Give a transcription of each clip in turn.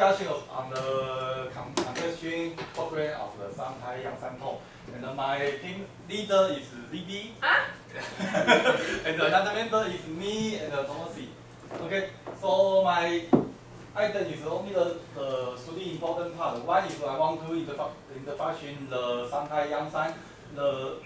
discussion on the congestion program of the Shanghai Yangshan Port. And my team leader is Libby. And another member is me and Thomas. Okay, so my item is only the three important part. One is I want to introduction the Shanghai Yangshan, the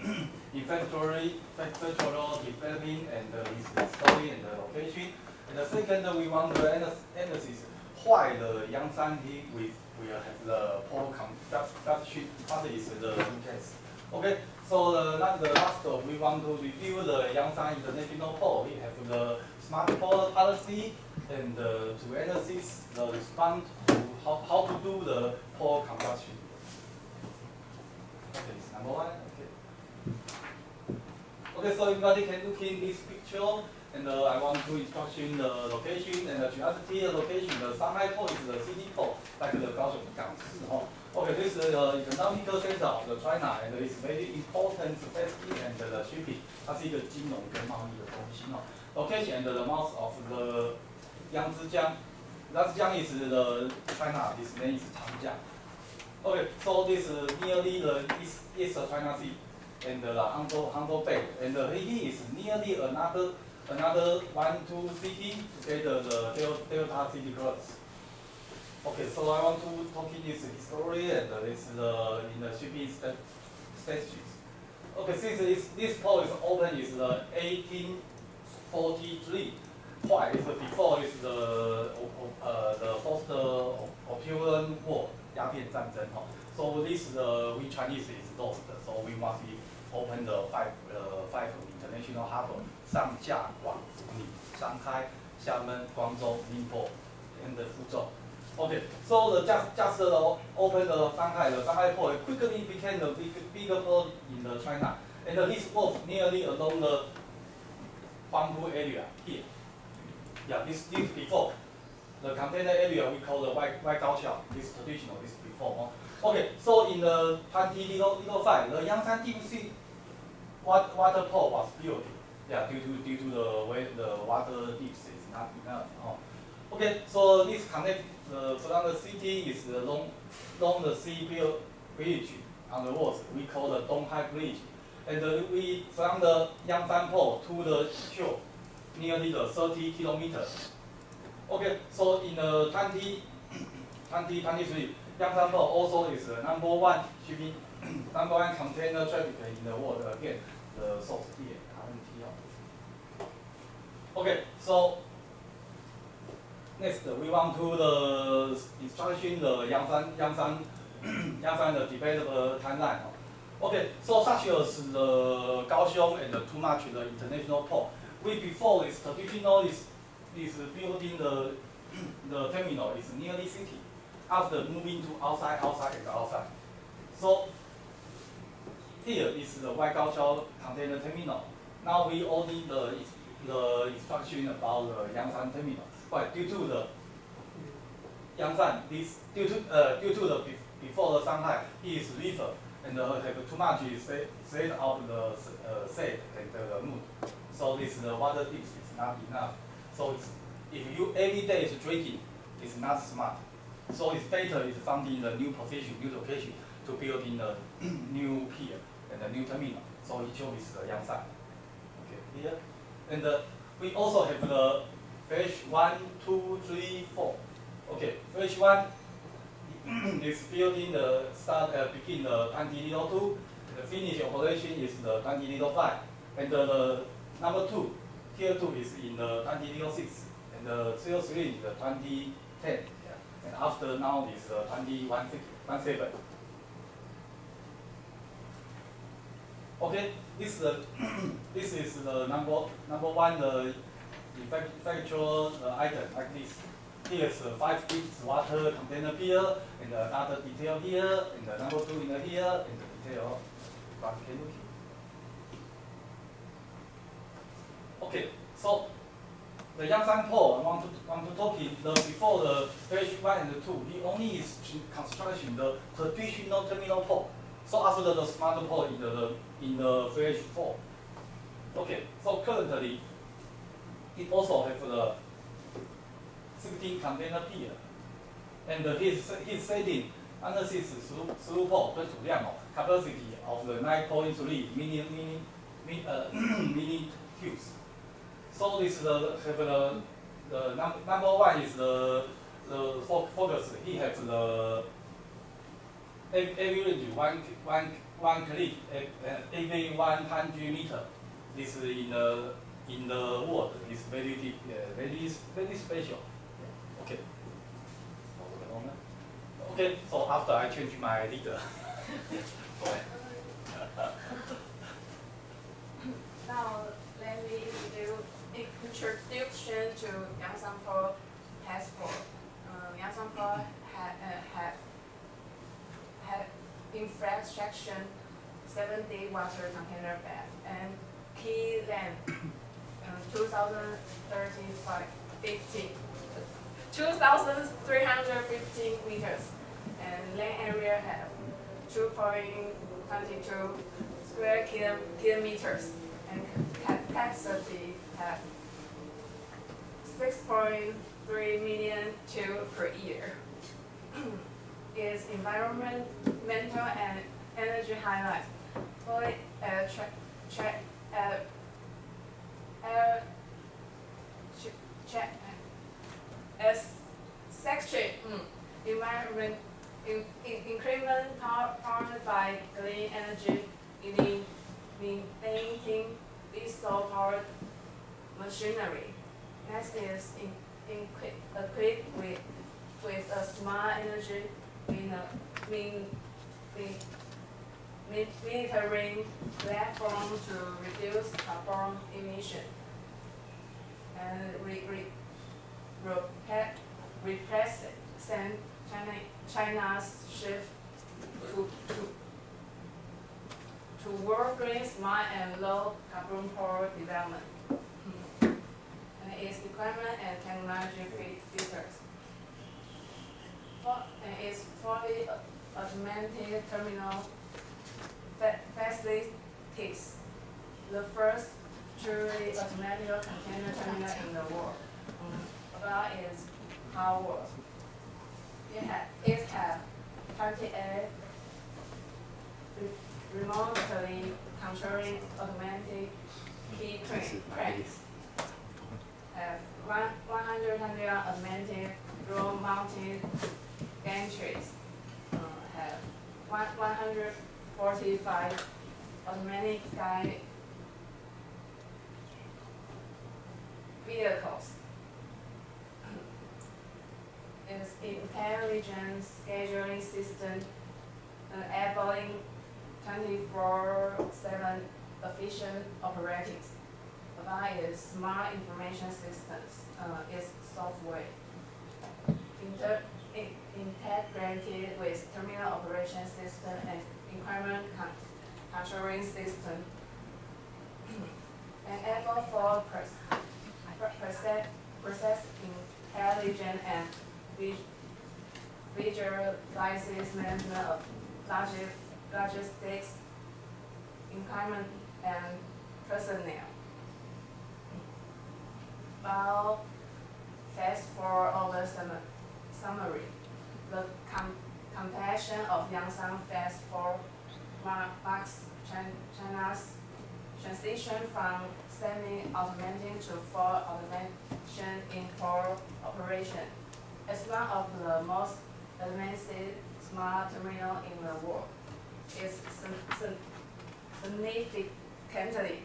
infrastructural development and its story and the location. And the second, we want to analysis why the Yangshan we have the port construction. What is the case? Okay, so the last we want to review the Yangshan International Port. We have the smart port policy and to analyze the response to how to do the port construction. Okay, it's number one. Okay. Okay, so everybody can look in this picture. And I want to instruction the location and the geography location. The Shanghai Port is the city port, like the Kaohsiung Gangshi. Okay, this is the economical center of the China, and it's very important facility and the shipping. 它是一个金融跟贸易的中心哦。Location and the mouth of the Yangtze江. Yangtze江is the China. This name is Changjiang. Okay, so this is nearly the east China Sea and the Hangzhou Bay, and he is nearly another 1-2 city together the Delta City Cross. Okay, so I want to talk in this history and this in the shipping statistics. Okay, since this port is open is the 1843. Why? It's before is the first Opium War, 鸦片战争. So this we Chinese is lost. So we must open the five international harbor. 上下广里、上海、厦门、广州、宁波 and Fuzhou. Okay, so just open the Shanghai port quickly became the bigger port in the China, and this was nearly along the Huangpu area here. Yeah, this before the container area we call the Waigaoqiao. This traditional, this before. Okay, so in the 2005, the Yangshan deep sea water port was built. Yeah, due to the way the water depth is not enough. Okay, so this connect from the city is the long the sea bridge on the walls. We call the Donghai Bridge, and we from the Yangshan Port to the shore nearly the 30 kilometers. Okay, so in the 2023, Yangshan Port also is the number one shipping, number one container traffic in the world. Again, the source here. Okay, so next we want to the instruction the Yangshan the developed timeline. Okay, so such as the Kaohsiung and the too much the international port. We before is traditional is building the terminal is nearly city. After moving to outside. So here is the Waigaoqiao container terminal. Now we only the instruction about the Yangshan terminal. But due to the Yangshan, due to the before the Shanghai is river and have too much set out the set and the mood. So this the water depth is not enough. So if you every day is drinking, it's not smart. So it's better is finding the new position, new location to build in the new pier and the new terminal. So Yi-Chih is the Yangshan. Okay, here. And we also have the phase 1, 2, 3, 4. Okay, phase 1 is building the begin the 2002. The finish operation is the 2005. And the number 2, tier 2 is in the 2006. And the tier 3 is the 2010. Yeah. And after now is the 2017. Okay, this is the number one the factual item like this. Here's 5 deep water container pier and another detail here, and the number 2 in here, and the detail. Okay, so the Yangshan Port I want to talk in the before the phase 1 and 2. He only is construction the traditional terminal port. So after the smart port in the phase 4. Okay, so currently it also have the 16 container pier and his setting analysis throughput 吞吐量capacity of the 9.3 mini tubes. So this the number one is the focus. He has the average one click every 100 meter. This in the world is very special. Okay. Okay. So after I change my leader. Now let me do introduction to Yangshan Port passport. Yangshan Port have infrastructure 70 water container bed and key length 2,315 meters, and land area have 2.22 square kilometers, and capacity have 6.3 million TEU per year. Its environmental and energy highlight. Fully section environment increment powered by clean energy, maintaining diesel powered machinery. Next is equipped with a smart energy monitoring platform to reduce carbon emission and represent China's shift to world green, smart and low carbon power development. And its equipment and technology features. And its fully automated terminal facilities, the first truly automatic container terminal in the world. About its power, it has 28 remotely controlling automatic key cranks, have 100 automatic roll-mounted gantries, have 145 automatic guide vehicles. Its intelligent scheduling system enabling 24/7 efficient operations. About its smart information systems, its software integrated with terminal operation system and equipment controlling system, enable for process intelligent and visualizes management of logistics, equipment, and personnel. About phase 4 of the summary, the completion of Yangshan phase 4 marks China's transition from semi-automatic to full automation in port operation. As one of the most advanced smart terminals in the world, it significantly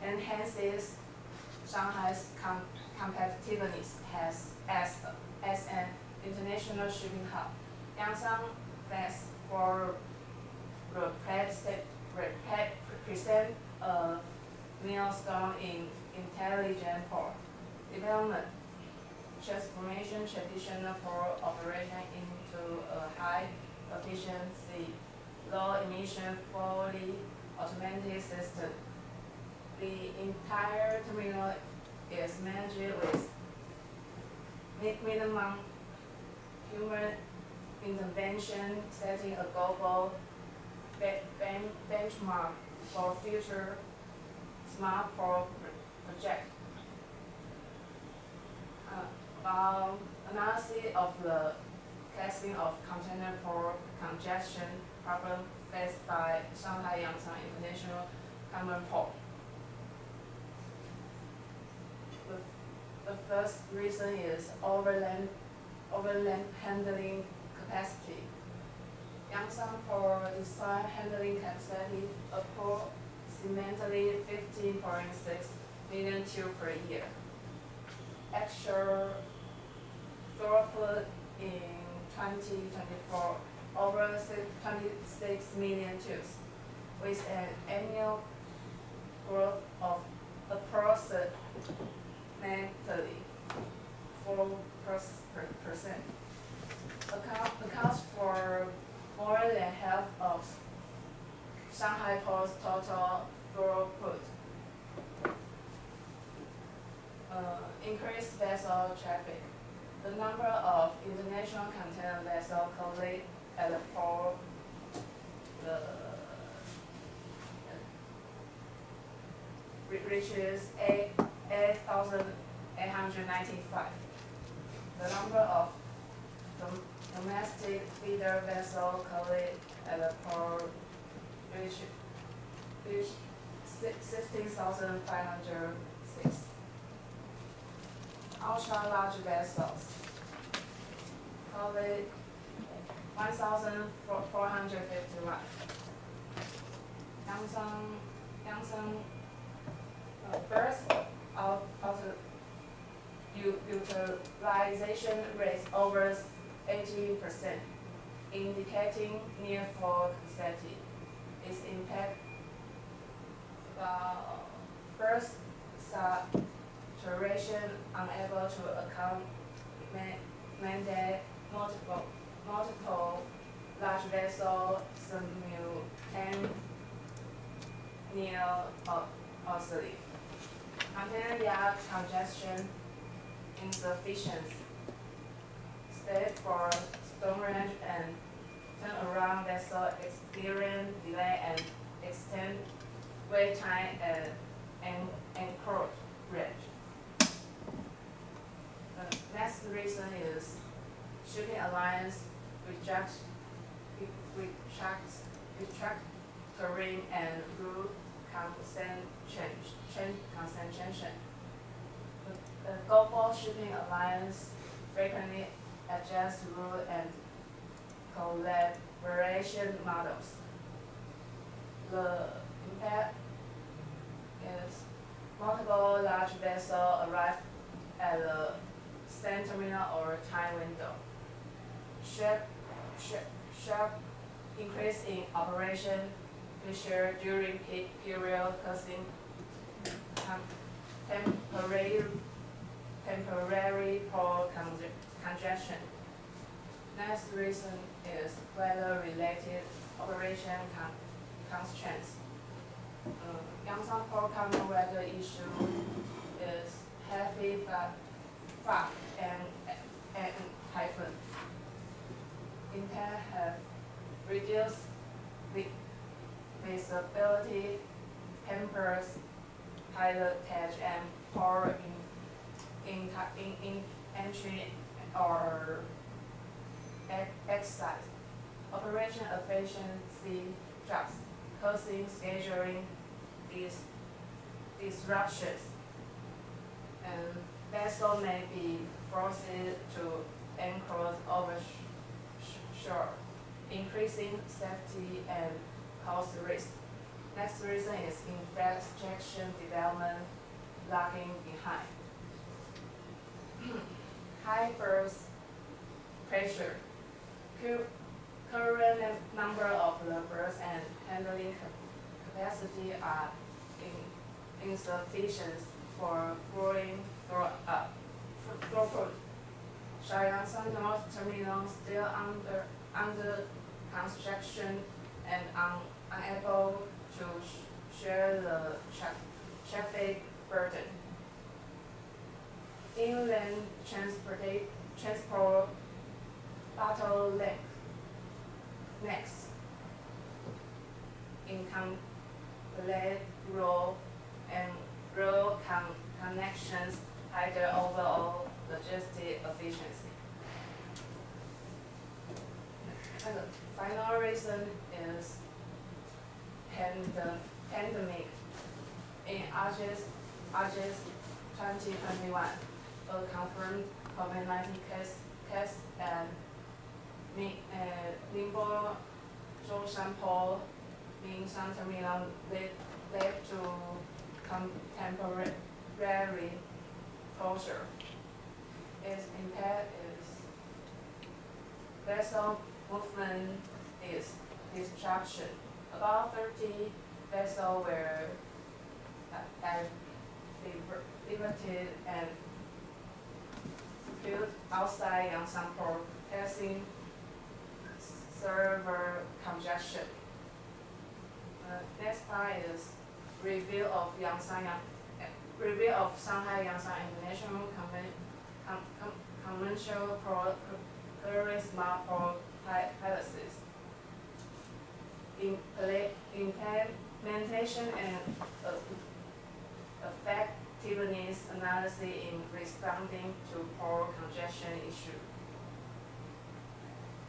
enhances Shanghai's competitiveness as an international shipping hub. Yangshan phase 4 represent a milestone in intelligent port development, transformation traditional port operation into a high efficiency, low emission, fully automated system. The entire terminal is managed with minimum human intervention, setting a global benchmark for future smart port project. Analysis of the casing of container port congestion problem faced by Shanghai Yangshan International Port. The first reason is overland handling capacity. Yangshan Port design handling capacity approximately 15.6 million tubes per year. Actual throughput in 2024 over 26 million tubes, with an annual growth of approximately 4%. Accounts for more than half of Shanghai Port's total throughput. Increased vessel traffic. The number of international container vessels collected at the port reaches 8,895. The number of domestic feeder vessels collected at the port reached 16,506. Ultra-large vessels collected 1,451. Yangshan berth utilization rate over 80%, indicating near full capacity. Its impact berth saturation unable to accommodate multiple large vessels simultaneously. Container yard congestion insufficiency. State for storage and turnaround vessel experience delay and extend wait time and anchorage. The next reason is shipping alliance restructuring and route concentration. The global shipping alliance frequently adjusts route and collaboration models. The impact is multiple large vessels arrive at the same terminal or time window. Sharp increase in operation pressure during peak period causing temporary port congestion. Next reason is weather-related operation constraints. Yangshan Port common weather issue is heavy fog and typhoon. Impact have reduced visibility, hampers pilotage and port in entry or exit. Operation efficiency drops, causing scheduling disruptions. And vessel may be forced to anchor offshore, increasing safety and cost risk. Next reason is infrastructure development lagging behind. High berth pressure. Current number of the berths and handling capacity are insufficient for growing throughput. Yangshan North Terminal still under construction and unable to share the traffic burden. Inland transport bottlenecks. Incomplete road and road connections hinder overall logistic And the final reason is pandemic. In August 2021, a confirmed COVID-19 case at Ningbo Yangshan Port Yangshan Terminal led to temporary closure. Its impact is vessel movement is disruption. About 30 vessels were diverted and built outside Yangshan Port, causing server congestion. Next part is review of Shanghai Yangshan International Commercial Port, very smart port palaces. Implementation and effectiveness analysis in responding to port congestion issue.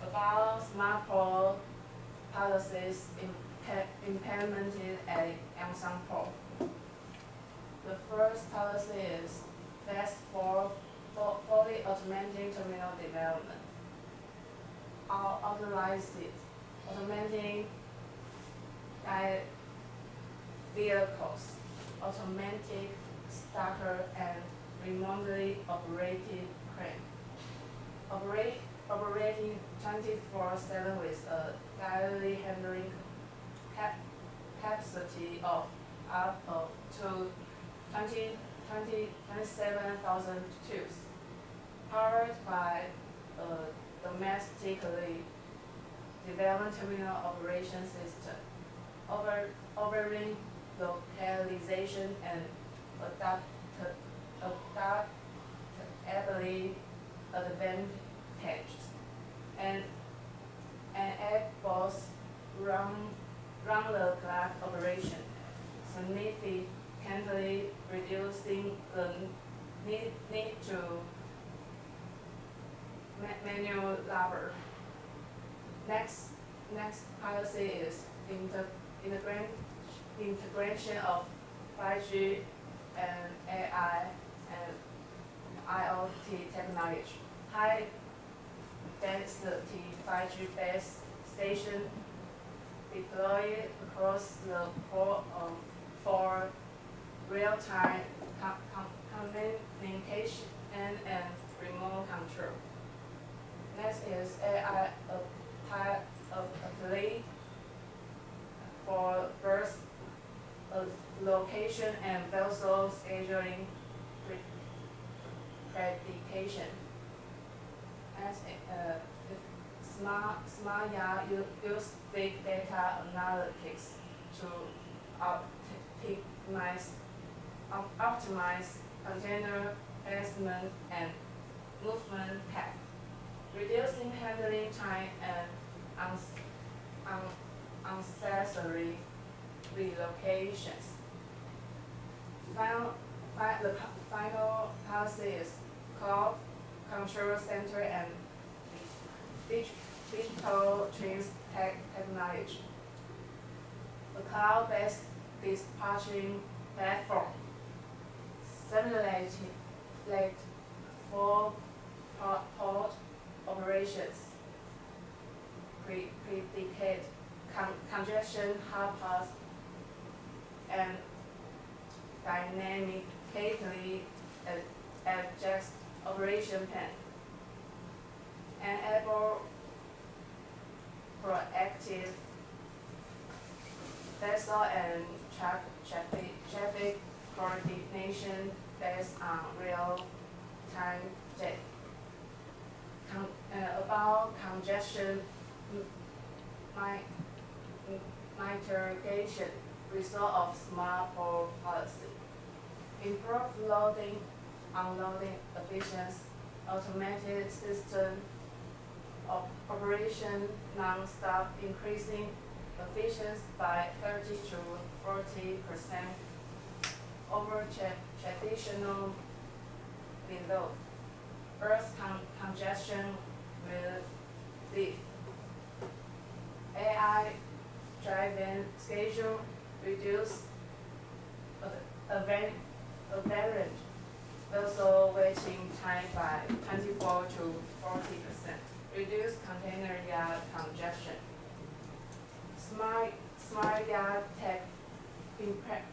About smart port policies implemented at Yangshan Port. The first policy is best for fully automated terminal development. Automating vehicles, automatic stacker, and remotely operated crane. Operating 24/7 with a daily handling capacity of up to 27,000 tubes, powered by a domestically developed terminal operation system, overing localization and adaptability advantages, and both round-the-clock operation, significantly reducing the need to manual labor. Next policy is integration of 5G and AI and IoT technology. High density 5G base station deployed across the port for real-time communication and remote control. Next is AI ability for berth location and vessel scheduling prediction. As Smart Yard use big data analytics to optimize container placement and movement path, reducing handling time and unnecessary relocations. The final policy is cloud control center and digital twins technology. The cloud-based dispatching platform simulated for port operations, predicate congestion hotspots, and dynamically adjust operation plan, enable proactive vessel and traffic coordination based on real-time data. About congestion mitigation, result of smart port policy. Improve loading, unloading efficiency, automated system operation non-stop, increasing efficiency by 30 to 40% over traditional window. Earth congestion relief. AI-driven schedule reduce average vessel waiting time by 24 to 40%, reduce container yard congestion. Smart yard tech improves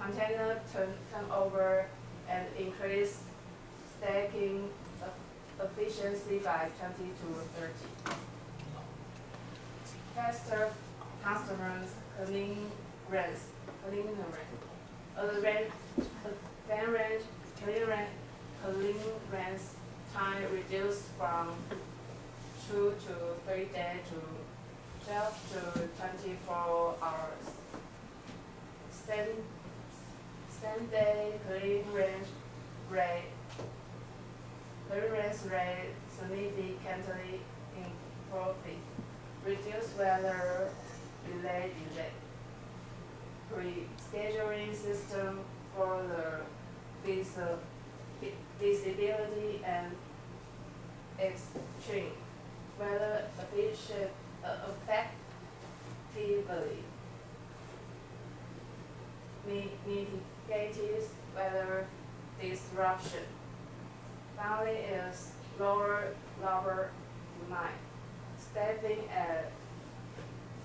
container turnover and increase stacking efficiency by 20 to 30. Faster customers cleaning range time reduced from 2 to 3 days to 12 to 24 hours. Same-day clearance rate significantly improved. Reduce weather delay. Pre-scheduling system for the visibility and extreme weather effectively mitigates weather disruption. Finally is lower demand. Staffing at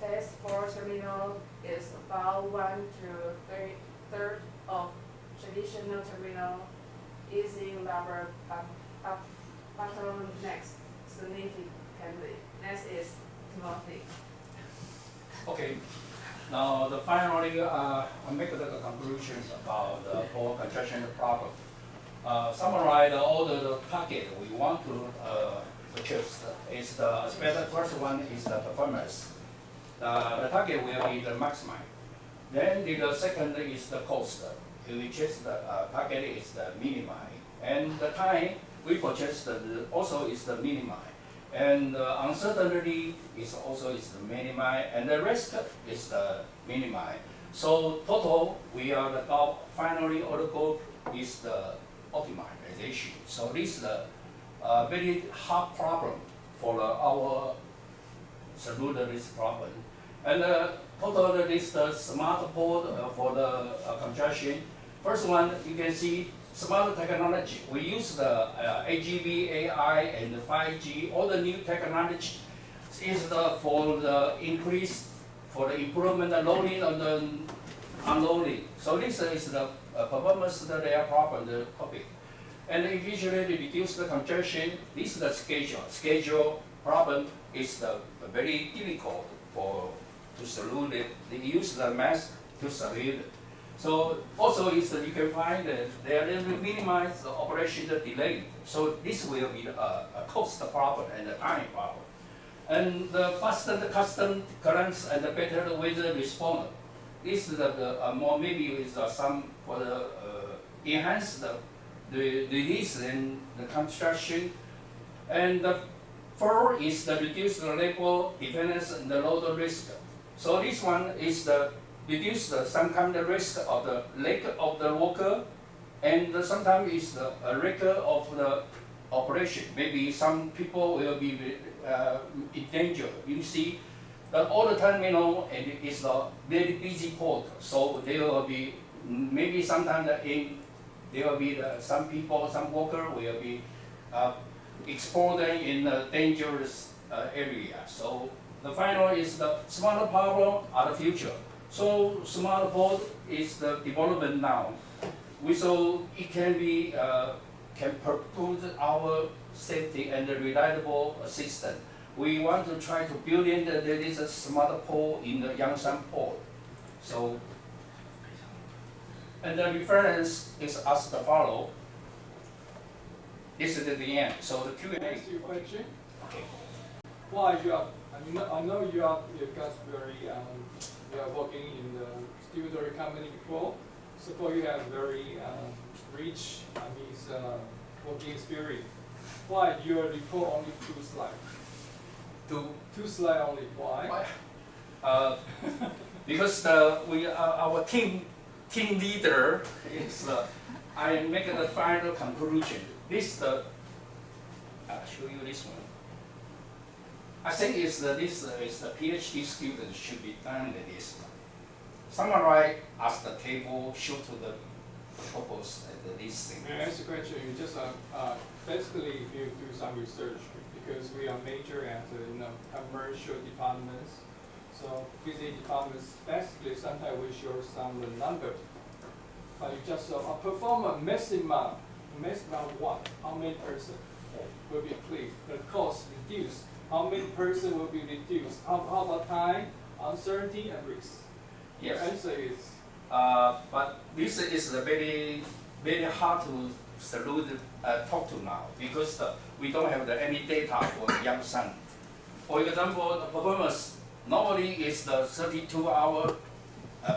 Phase 4 terminal is about 1 to 3/3 of traditional terminal, easing labor bottlenecks significantly. Next is Timothy. Okay. Now, finally, I make the conclusion about the port congestion problem. Summarize all the target we want to achieve. Is the first one is the performance. The target will be the maximum. Then the second is the cost, which is the target is the minimum. And the time we purchase also is the minimum. And uncertainty is also is the minimum, and the risk is the minimum. So total, we are the top. Finally, all the goal is the optimization. So this is the very hard problem for our solve this problem. And total is the smart port for the congestion. First one, you can see smart technology. We use the AGV, AI, and 5G. All the new technology is for the increase, for the improvement, the loading and the unloading. So this is the performance that they are problem, the topic. And efficiently reduce the congestion. This is the schedule. Schedule problem is the very difficult to solve it. They use the math to solve it. So also is that you can find that they will minimize the operation delay. So this will be a cost problem and a time problem. And the faster the custom currents and the better the weather response. This is the more maybe is some for the enhance the release and the construction. And the fourth is the reduce the labor dependence and the load risk. So this one is the reduce some kind of risk of the lack of the worker, and sometimes is the lack of the operation. Maybe some people will be in danger. You see, that all the time, you know, and it's a very busy port, so there will be maybe sometimes there will be some people, some worker will be exposed in a dangerous area. So the final is the smaller problem are the future. So smart port is the development now. So it can be can propose our safety and the reliable system. We want to try to build in there is a smart port in the Yangshan Port. So, and the reference is as the follow. This is at the end. So the Q&A. Next your question. Okay. Why you are? I know you guys very you are working in the distributory company before. Suppose you have very rich working experience. Why your report only 2 slides? Two slides only. Why? Because our team leader is I make the final conclusion. This I'll show you this one. I think this is the PhD student should be done this. Summarize as the table show to the purpose of this thing. May I ask a question? You just basically, if you do some research, because we are major at commercial departments, so busy departments basically sometimes we show some number, but you just perform a maximum what? How many person will be pleased? The cost reduced. How many person will be reduced? How about time, uncertainty, and risk? Yes. The answer is. But this is a very, very hard to talk to now because we don't have any data for Yangshan. For example, the performance normally is the 32-hour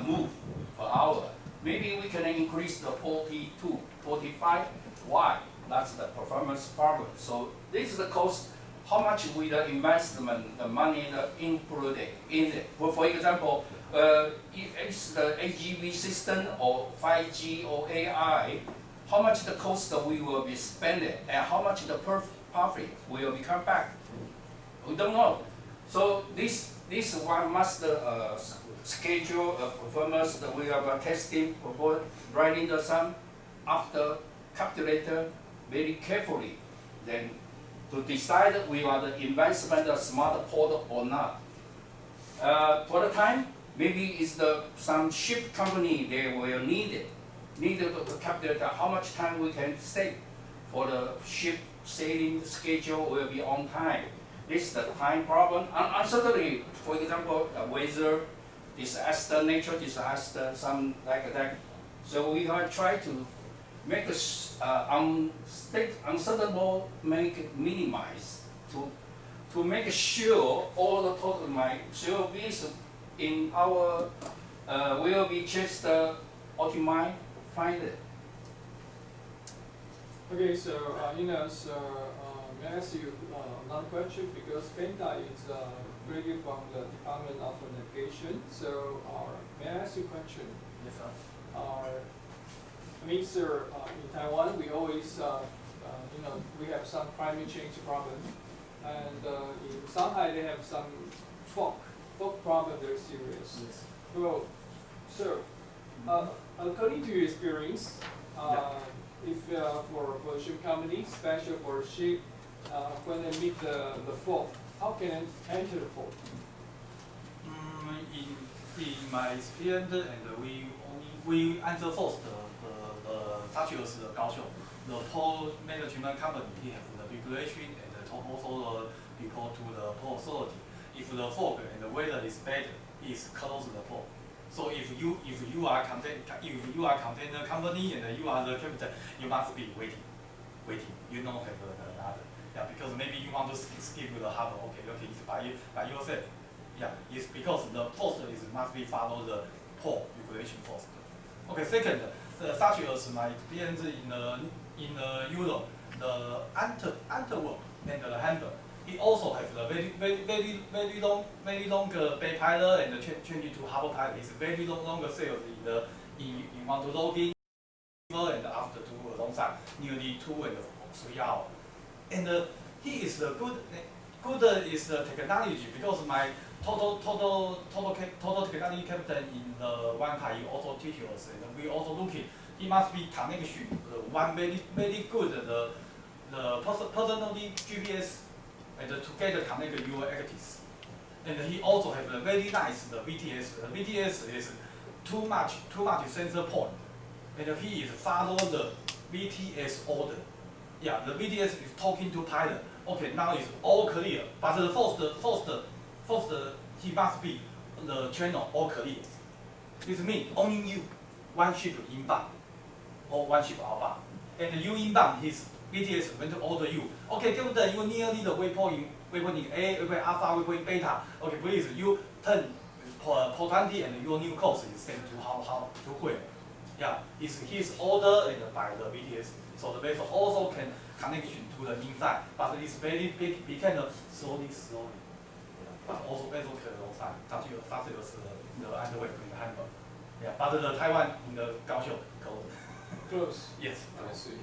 move per hour. Maybe we can increase the 42, 45. Why? That's the performance problem. So this is the cost. How much will the investment, the money included in it? For example, it's the AGV system or 5G or AI. How much the cost we will be spending and how much the profit will be come back? We don't know. So this one must schedule a performance that we are testing, writing the sum after calculator very carefully. Then to decide we are the investment of smart port or not. For the time, maybe it's some ship company they will need to calculate how much time we can save for the ship sailing schedule will be on time. This is the time problem. Uncertainty, for example, weather disaster, nature disaster, some like that. So we are trying to make the uncertainty make it minimize to make sure all the total service in our will be just optimized, find it. Okay, so may I ask you another question because Penta is really from the Department of Navigation. So may I ask you a question? Yes, sir. I mean, sir, in Taiwan we always we have some climate change problem, and in Shanghai they have some fog problem very serious. Yes. Well, so according to your experience, if for ship company, special for ship, when they meet the fog, how can it enter the port? In my experience, and we answer first such as the Kaohsiung, the port management company, he have the regulation and also the report to the port authority. If the fog and the weather is bad, is close the port. So if you are container company and you are the captain, you must be waiting. You don't have another. Yeah, because maybe you want to skip the harbor. Okay, it's by yourself. Yeah, it's because the first is must be follow the port regulation first. Okay, second, such as my experience in Europe, the Antwerp and the Hamburg, it also has the very long bay pilot and the 22 harbor pilot. It's very longer sail in want to log in and after to alongside nearly 2 and 3 hours. And he is the good is the technology because my total technology captain in the one car he also teach us and we also looking he must be connection one very good the personally GPS and together connect your activities. And he also have a very nice the VTS. The VTS is too much sensor point, and he is follow the VTS order. Yeah, the VTS is talking to pilot. Okay, now it's all clear. But the first he must be the channel all clear. This means only you one ship inbound or one ship outbound, and you inbound his VTS went to order you. Okay, Captain, you nearly the waypoint A, waypoint Alpha, waypoint Beta. Okay, please you turn port 20 and your new course is sent to how to where. Yeah, it's his order and by the VTS. So the vessel also can connection to the inside, but it's very big, became slowly. Yeah. But also vessel can outside, such as the Antwerp in the Hamburg. Yeah, but the Taiwan in the Kaohsiung close. Close. Yes. I see.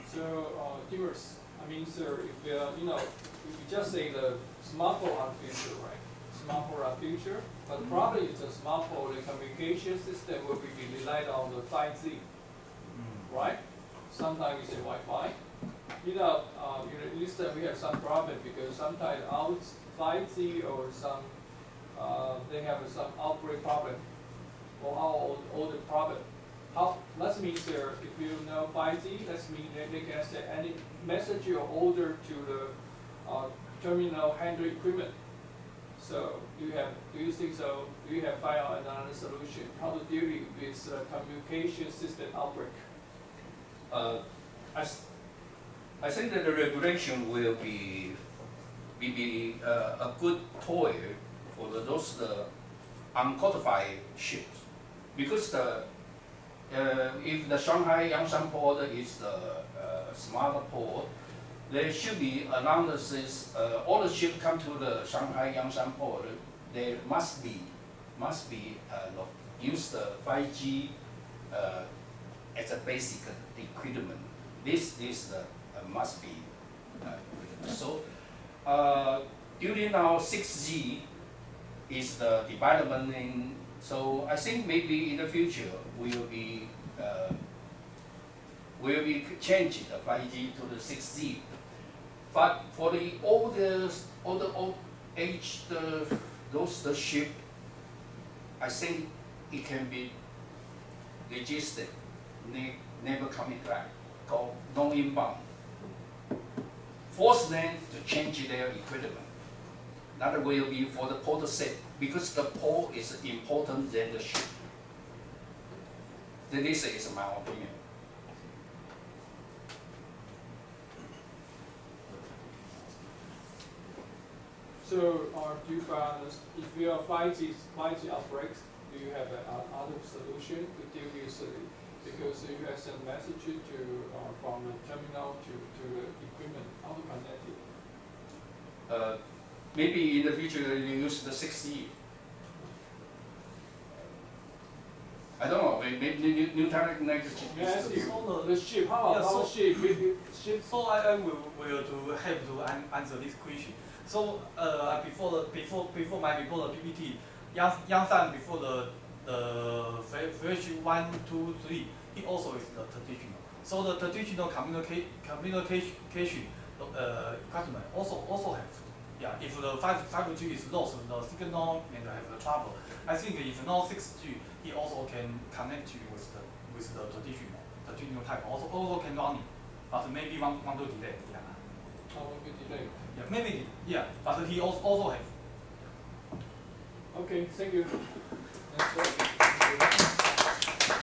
So, Dimas, I mean, sir, if you know, if you just say the smartphone are future, right? Smartphone are future, but the problem is the smartphone, the communication system will be relied on the 5G, right? Sometimes you say Wi-Fi. You know, Eastern we have some problem because sometimes out 5G or some they have some outbreak problem or our older problem. How that means there, if you know 5G, that means they can send any message or order to the terminal handle equipment. So do you think so? Do you have found another solution how to deal with communication system outbreak? I think that the regulation will be a good tool for those uncodified ships, because if the Shanghai Yangshan Port is the smaller port, there should be analysis. All the ships come to the Shanghai Yangshan Port, they must use the 5G as a basic equipment. This must be. So during now 6G is the development in. So I think maybe in the future will be changing the 5G to the 6G. But for the old age the ship, I think it can be registered, never coming back, called non-inbound. Force them to change their equipment. That will be for the port sake, because the port is important than the ship. This is my opinion. So, do you find if you have 5G outbreaks, do you have other solution to deal with because you have sent message to from the terminal to the equipment, how to connect it? Maybe in the future you use the 6G. I don't know. Maybe new technology. Yes, So the ship. How about ship? So I will to help to answer this question. So before the PPT, Yangshan before the phase 1, 2, 3, it also is the traditional. So the traditional communication equipment also have. Yeah, if the 5G is lost, the signal and have the trouble. I think if no 6G, it also can connect you with the traditional type. Also can run it, but maybe want to delay. Yeah. How will be delayed? Yeah, maybe. Yeah, but he also have. Okay, thank you. Next one.